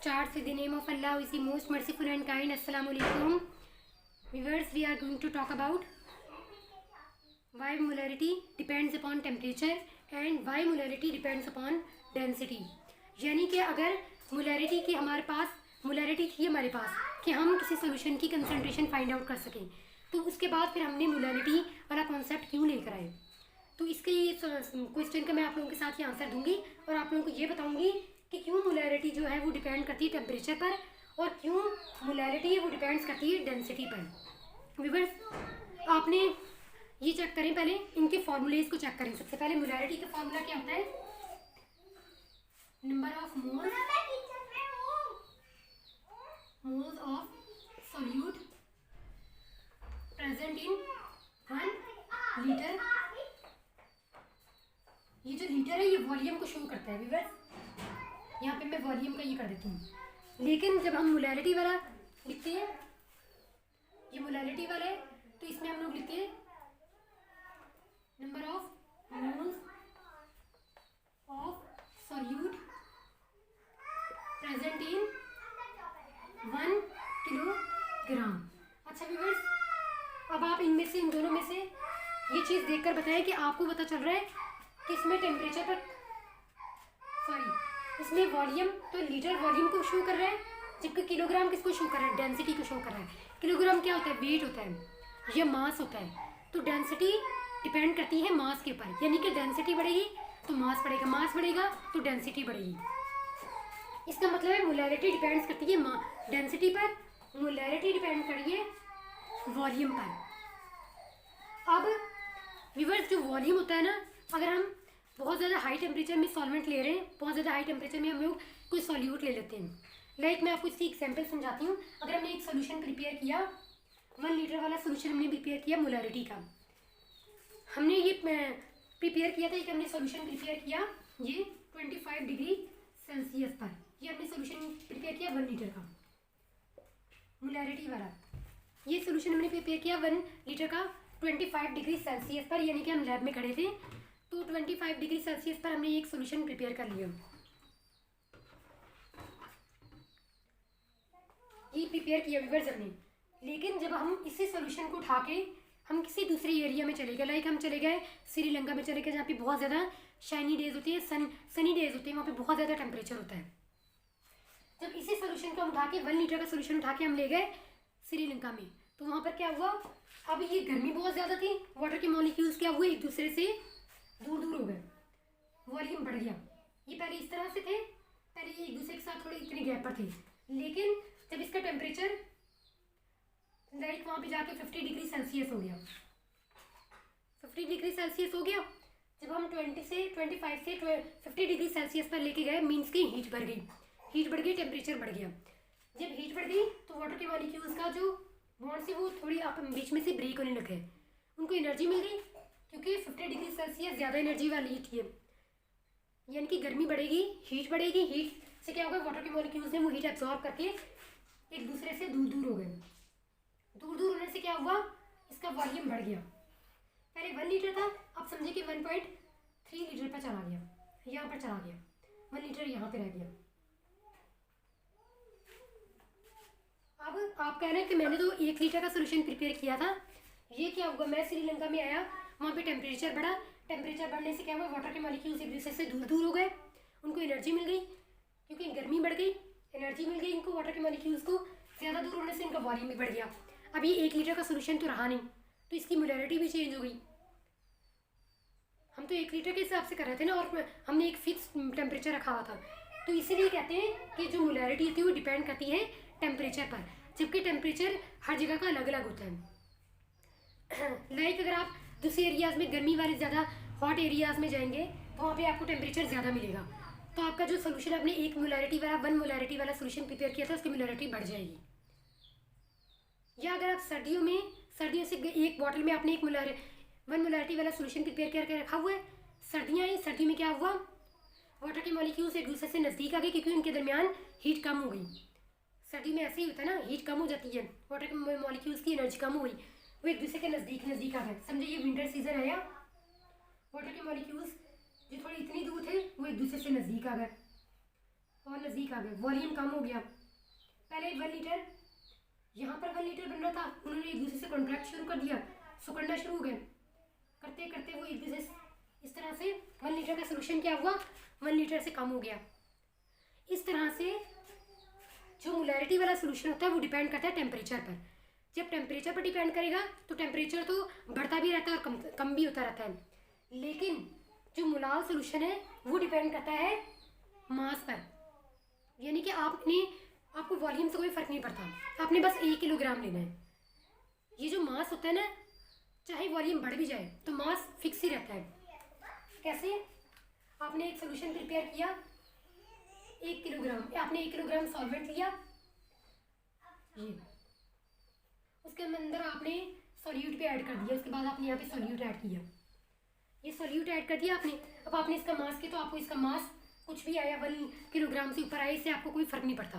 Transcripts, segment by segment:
starts with the name of Allah, who is the most merciful and kind. Assalamu alaikum. Viewers, we are going to talk about why molarity depends upon temperature and why molarity depends upon density. यानी कि अगर molarity की हमारे पास molarity थी हमारे पास कि हम किसी सोल्यूशन की कंसंट्रेशन फाइंड आउट कर सकें, तो उसके बाद फिर हमने मोलैरिटी वाला कॉन्सेप्ट क्यों लेकर आए। तो इसके ये क्वेश्चन का मैं आप लोगों के साथ ही आंसर दूंगी और आप लोगों को ये बताऊंगी कि क्यों मोलैरिटी जो है वो डिपेंड करती है टेम्परेचर पर और क्यों मोलैरिटी है वो डिपेंड्स करती है डेंसिटी पर। व्यूअर्स, आपने ये चेक करें, पहले इनके फॉर्मूलेज को चेक करें। सबसे पहले मोलैरिटी का फॉर्मूला क्या होता है? Number of moles of solute present in 1 litre. ये जो लीटर है ये वॉल्यूम को शो करता है। व्यूअर्स, यहाँ पे मैं वॉल्यूम का ये कर देती हूँ। लेकिन जब हम मोलैरिटी वाला लिखते हैं, ये मोलैरिटी वाला है, तो इसमें हम लोग लिखते हैं number of moles of solute present in 1 kilogram. अच्छा व्यूअर्स, अब आप इनमें से इन दोनों में से ये चीज़ देखकर बताएं कि आपको पता चल रहा है कि इसमें टेम्परेचर पर इसमें वॉल्यूम तो लीटर वॉल्यूम को शो कर रहा है, जबकि किलोग्राम किसको शो कर रहा है? डेंसिटी को शो कर रहा है। किलोग्राम क्या होता है? वेट होता है या मास होता है। तो डेंसिटी डिपेंड करती है मास के ऊपर, यानी कि डेंसिटी बढ़ेगी तो मास बढ़ेगा, मास बढ़ेगा तो डेंसिटी बढ़ेगी। इसका मतलब है मोलैरिटी डिपेंड्स करती है डेंसिटी पर, मोलैरिटी डिपेंड करती है वॉल्यूम पर। अब व्यूअर्स, जो वॉल्यूम होता है ना, अगर हम बहुत ज़्यादा हाई टेम्परेचर में सॉल्वेंट ले रहे हैं, बहुत ज़्यादा हाई टेम्परेचर में हम लोग कोई सॉल्यूट ले लेते हैं। लाइक मैं आपको इसकी एग्जांपल समझाती हूँ। अगर हमने एक सोल्यूशन प्रिपेयर किया, 1 लीटर वाला सोल्यूशन हमने प्रिपेयर किया मोलैरिटी का, हमने ये प्रिपेयर किया था, एक हमने सोल्यूशन प्रिपेयर किया ये 25 डिग्री सेल्सियस पर। ये हमने सोल्यूशन प्रिपेयर किया 1 लीटर का मोलैरिटी वाला। ये सोल्यूशन हमने प्रिपेयर किया 1 लीटर का 25 डिग्री सेल्सियस पर, यानी कि हम लैब में खड़े थे, तो 25 डिग्री सेल्सियस पर हमने एक सोल्यूशन प्रिपेयर कर लिया। ये प्रिपेयर किया व्यूअर्स हमने। लेकिन जब हम इसी सोल्यूशन को उठा के हम किसी दूसरे एरिया में चले गए, लाइक हम चले गए श्रीलंका में चले गए, जहाँ पे बहुत ज़्यादा शाइनी डेज होती है, सनी डेज होते हैं, वहाँ पे बहुत ज़्यादा टेम्परेचर होता है। जब इसी सोल्यूशन को हम उठा के 1 लीटर का सोल्यूशन उठा के हम ले गए श्रीलंका में, तो वहाँ पर क्या हुआ? अब ये गर्मी बहुत ज़्यादा थी, वाटर के मॉलिक्यूल्स क्या हुए? एक दूसरे से दूर दूर हो गए, वॉल्यूम बढ़ गया। ये पहले इस तरह से थे, पहले ये एक दूसरे के साथ थोड़े इतने गैप पर थे, लेकिन जब इसका टेम्परेचर लाइक वहाँ पे जाके 50 डिग्री सेल्सियस हो गया, 50 डिग्री सेल्सियस हो गया, जब हम 25 से 50 डिग्री सेल्सियस पर लेके गए, मीन्स की हीट बढ़ गई, टेम्परेचर बढ़ गया। जब हीट बढ़ गई तो वाटर के मॉलिक्यूल्स का जो बॉन्ड से वो थोड़ी आप बीच में से ब्रेक होने लगे, उनको एनर्जी मिल गई, क्योंकि 50 डिग्री सेल्सियस ज़्यादा एनर्जी वाली हीट है, यानी कि गर्मी बढ़ेगी, हीट बढ़ेगी। हीट से क्या होगा? वाटर के मॉलिक्यूल्स ने वो हीट एब्जॉर्ब करके एक दूसरे से दूर दूर हो गए। दूर दूर होने से क्या हुआ? इसका वॉल्यूम बढ़ गया। पहले 1 लीटर था, अब समझे कि 1.3 लीटर पर चला गया, यहाँ पर चला गया, 1 लीटर यहाँ पे रह गया। अब आप कह रहे हैं कि मैंने तो 1 लीटर का सोल्यूशन प्रिपेयर किया था, ये क्या हुआ? मैं श्रीलंका में आया, वहाँ पे टेम्परेचर बढ़ा, टेम्परेचर बढ़ने से क्या हुआ? वाटर के मॉलिक्यूल्स एक दूसरे से दूर दूर हो गए, उनको एनर्जी मिल गई, क्योंकि गर्मी बढ़ गई, एनर्जी मिल गई इनको, वाटर के मॉलिक्यूल्स को ज़्यादा दूर होने से इनका वॉल्यूम भी बढ़ गया। अब ये 1 लीटर का सोल्यूशन तो रहा नहीं, तो इसकी मोलैरिटी भी चेंज हो गई। हम तो 1 लीटर के हिसाब से कर रहे थे ना, और हमने एक फिक्स टेम्परेचर रखा हुआ था, तो इसीलिए कहते हैं कि जो मोलैरिटी होती है वो डिपेंड करती है टेम्परेचर पर, जबकि टेम्परेचर हर जगह का अलग अलग होता है। लाइक अगर आप दूसरे एरियाज़ में गर्मी वाले ज़्यादा हॉट एरियाज़ में जाएंगे, तो वहाँ पे आपको टेम्परेचर ज़्यादा मिलेगा, तो आपका जो सोल्यूशन आपने 1 मोलैरिटी वाला सोल्यूशन प्रिपेयर किया था, उसकी मोलैरिटी बढ़ जाएगी। या अगर आप सर्दियों से एक बॉटल में आपने 1 मोलैरिटी वाला सोल्यूशन प्रिपेयर करके रखा हुआ है, सर्दियाँ आई, सर्दी में क्या हुआ? वाटर के मॉलिक्यूल्स एक दूसरे से नज़दीक आ गए, क्योंकि उनके दरमियान हीट कम हो गई। सर्दी में ऐसे ही होता है ना, हीट कम हो जाती है, वाटर के मॉलिक्यूल्स की एनर्जी कम हो गई, वो एक दूसरे के नज़दीक आ गए। समझे ये विंटर सीजन आया, वाटर के मॉलिक्यूल्स जो थोड़ी इतनी दूर थे वो एक दूसरे से नज़दीक आ गए, और नज़दीक आ गए, वॉल्यूम कम हो गया। पहले 1 लीटर, यहाँ पर 1 लीटर बन रहा था, उन्होंने एक दूसरे से कॉन्ट्रैक्ट शुरू कर दिया, सुकड़ना शुरू हो गए, करते करते वो एक दूसरे से इस तरह से 1 लीटर का सोल्यूशन क्या हुआ, 1 लीटर से कम हो गया। इस तरह से जो मोलैरिटी वाला सोल्यूशन होता है वो डिपेंड करता है टेम्परेचर पर। जब टेम्परेचर पर डिपेंड करेगा तो टेम्परेचर तो बढ़ता भी रहता है और कम भी होता रहता है, लेकिन जो मोलाल सोल्यूशन है वो डिपेंड करता है मास पर। यानी कि आपको वॉल्यूम से कोई फ़र्क नहीं पड़ता, आपने बस 1 किलोग्राम लेना है। ये जो मास होता है ना, चाहे वॉल्यूम बढ़ भी जाए तो मास फिक्स ही रहता है। कैसे? आपने एक सोल्यूशन प्रिपेयर किया 1 किलोग्राम, आपने 1 किलोग्राम सॉल्वेंट लिया, ये उसके अंदर आपने सॉल्यूट पे ऐड कर दिया, उसके बाद आपने यहाँ पे सॉल्यूट ऐड किया, ये सॉल्यूट ऐड कर दिया आपने। अब आपने इसका मास किया तो आपको इसका मास कुछ भी आया 1 किलोग्राम से ऊपर आया, इससे आपको कोई फ़र्क नहीं पड़ता।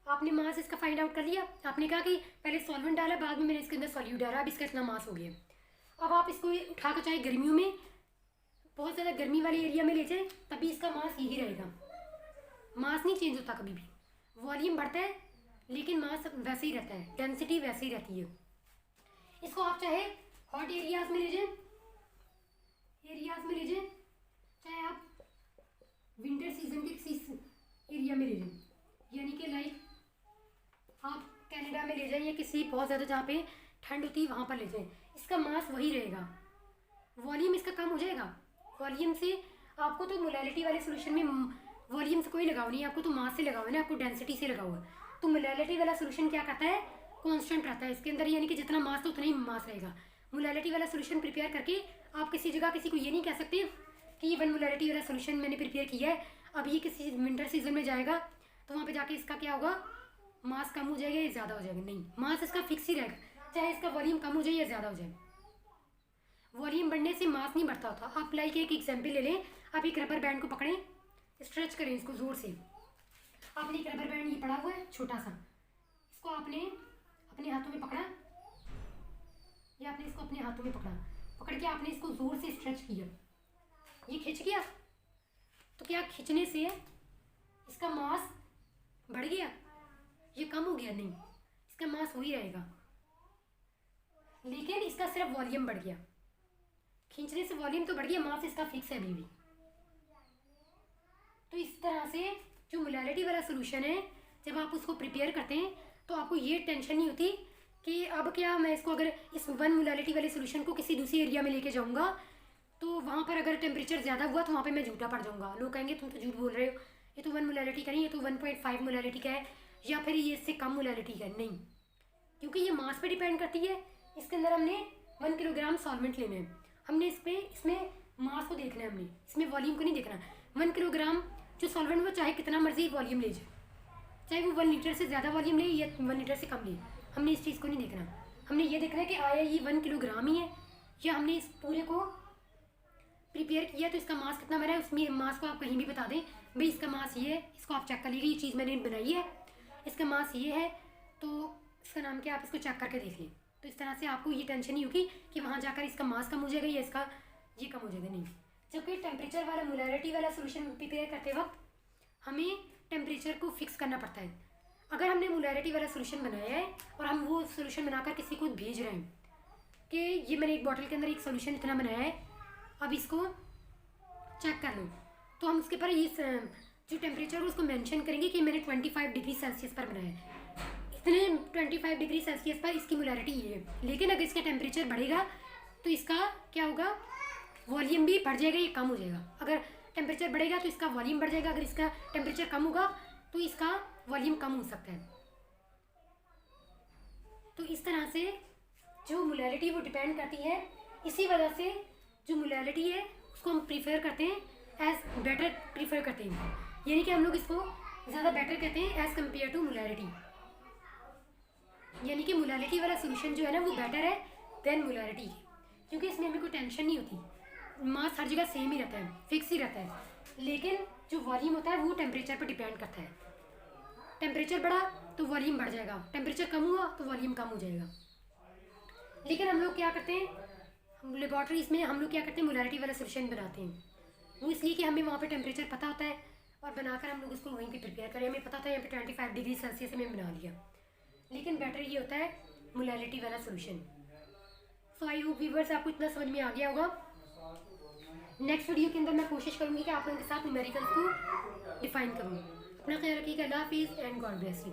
आपने मास इसका फाइंड आउट कर लिया, आपने कहा कि पहले सॉल्वेंट डाला, बाद में मैंने इसके अंदर सॉल्यूट डाला, अब इसका इतना मास हो गया। अब आप इसको उठा कर चाहे गर्मियों में बहुत ज़्यादा गर्मी वाले एरिया में ले जाए तभी इसका मास यही रहेगा, मास नहीं चेंज होता कभी भी। वॉल्यूम बढ़ता है लेकिन मास वैसे ही रहता है, डेंसिटी वैसे ही रहती है। इसको आप चाहे हॉट एरियाज़ में ले जाए, चाहे आप विंटर सीजन के किसी एरिया में ले जाए, यानी कि लाइक आप कनाडा में ले जाएं या किसी बहुत ज़्यादा जहाँ पे ठंड होती है वहाँ पर ले जाएं, इसका मास वही रहेगा, वॉल्यूम इसका कम हो जाएगा। वॉल्यूम से आपको तो मोलैलिटी वाले सोल्यूशन में वॉल्यूम से कोई लगाव नहीं है, आपको तो मास से लगाव है ना, आपको डेंसिटी से लगाव है। तो मोलैलिटी वाला सोल्यूशन क्या करता है, कांस्टेंट रहता है इसके अंदर, यानी कि जितना मास तो उतना ही मास रहेगा। मोलैलिटी वाला सोल्यूशन प्रिपेयर करके आप किसी जगह किसी को ये नहीं कह सकते कि ये 1 मोलैलिटी वाला सोल्यूशन मैंने प्रिपेयर किया है, अब ये किसी विंटर सीजन में जाएगा तो वहाँ पे जाके इसका क्या होगा, मास कम हो जाएगा या ज़्यादा हो जाएगा। नहीं, मास इसका फिक्स ही रहेगा, चाहे इसका वॉल्यूम कम हो जाए या ज़्यादा हो जाए। वॉल्यूम बढ़ने से मास नहीं बढ़ता होता। आप लाइक एक एग्जाम्पल ले लें, आप एक रबर बैंड को पकड़ें, स्ट्रेच करें इसको ज़ोर से। आपने एक रबर बैंड ये पड़ा हुआ है छोटा सा, इसको आपने अपने हाथों में पकड़ा, या आपने इसको अपने हाथों में पकड़ के आपने इसको ज़ोर से स्ट्रेच किया, ये खिंच गया, तो क्या खिंचने से इसका मास बढ़ गया, ये कम हो गया? नहीं, इसका मास वही रहेगा, लेकिन इसका सिर्फ वॉल्यूम बढ़ गया। खींचने से वॉल्यूम तो बढ़ गया, मास इसका फिक्स है अभी भी। तो इस तरह से जो मोलैलिटी वाला सोल्यूशन है, जब आप उसको प्रिपेयर करते हैं तो आपको ये टेंशन नहीं होती कि अब क्या मैं इसको अगर इस 1 मोलैलिटी वाले सोल्यूशन को किसी दूसरी एरिया में लेके जाऊँगा तो वहाँ पर अगर टेम्परेचर ज़्यादा हुआ तो वहाँ पे मैं झूठा पड़ जाऊँगा, लोग कहेंगे तुम तो झूठ बोल रहे हो, ये तो 1 मोलैलिटी का नहीं, ये तो 1.5 मोलैलिटी का है, या फिर ये इससे कम मोलैलिटी का है। नहीं, क्योंकि ये मास पे डिपेंड करती है। इसके अंदर हमने 1 किलोग्राम सॉल्वेंट लेना है, हमने इसमें मास को देखना है, हमने इसमें वॉल्यूम को नहीं देखना। 1 किलोग्राम जो सॉल्वेंट वो चाहे कितना मर्जी वॉल्यूम ले जाए, चाहे वो 1 लीटर से ज़्यादा वॉल्यूम ले या 1 लीटर से कम ले, हमने इस चीज़ को नहीं देखना। हमने ये देखना है कि आया ये 1 किलोग्राम ही है या हमने इस पूरे को प्रिपेयर किया तो इसका मास कितना बना है। उसमें मास को आप कहीं भी बता दें, भाई इसका मास ये है, इसको आप चेक कर लीजिए, ये चीज़ मैंने बनाई है, इसका मास ये है, तो इसका नाम क्या, आप इसको चेक करके देख लें। तो इस तरह से आपको ये टेंशन नहीं होगी कि वहाँ जाकर इसका मास कम हो जाएगा या इसका ये कम हो जाएगा। नहीं, जबकि टेम्परेचर वाला मोलैलिटी वाला सोल्यूशन प्रिपेयर करते वक्त हमें टेम्परेचर को फिक्स करना पड़ता है। अगर हमने मोलैलिटी वाला सोल्यूशन बनाया है और हम वो सोल्यूशन बनाकर किसी को भेज रहे हैं कि ये मैंने एक बॉटल के अंदर एक सोल्यूशन इतना बनाया है, अब इसको चेक कर लो, तो हम उसके पर ये जो टेम्परेचर है उसको मेंशन करेंगे कि मैंने 25 डिग्री सेल्सियस पर बनाया है, इतने 25 डिग्री सेल्सियस पर इसकी मोलैलिटी ये है। लेकिन अगर इसका टेम्परेचर बढ़ेगा तो इसका क्या होगा, वॉल्यूम भी बढ़ जाएगा, ये कम हो जाएगा। अगर टेम्परेचर बढ़ेगा तो इसका वॉल्यूम बढ़ जाएगा, अगर इसका टेम्परेचर कम होगा तो इसका वॉल्यूम कम हो सकता है। तो इस तरह से जो मोलैलिटी वो डिपेंड करती है। इसी वजह से जो मोलैलिटी है उसको हम प्रीफर करते हैं एज बेटर प्रीफर करते हैं, यानी कि हम लोग इसको ज़्यादा बेटर कहते हैं एज़ कम्पेयर टू मोलैलिटी। यानी कि मोलैलिटी वाला सोल्यूशन जो है ना वो बेटर है देन मोलैलिटी, क्योंकि इसमें हमें कोई टेंशन नहीं होती, मास हर जगह सेम ही रहता है, फिक्स ही रहता है। लेकिन जो वॉल्यूम होता है वो टेम्परेचर पर डिपेंड करता है। टेम्परेचर बढ़ा तो वॉल्यूम बढ़ जाएगा, टेम्परेचर कम हुआ तो वॉल्यूम कम हो जाएगा। लेकिन हम लोग क्या करते हैं, हम लेबॉर्ट्रीज़ में हम लोग क्या करते हैं, मोलैलिटी वाला सोल्यूशन बनाते हैं। वो इसलिए कि हमें वहाँ पे टेम्परेचर पता होता है और बनाकर हम लोग उसको वहीं पे प्रिपेयर करें। हमें पता था यहाँ पे 25 डिग्री सेल्सियस में बना लिया, लेकिन बेटर ये होता है मोलैलिटी वाला solution. So I hope viewers आपको इतना समझ में आ गया होगा। नेक्स्ट वीडियो के अंदर मैं कोशिश करूँगी कि आप लोगों के साथ न्यूमेरिकल्स को डिफाइन करूँ। अपना ख्याल रखिएगा। अल्लाह हाफिज़ एंड गॉड ब्लेस यू।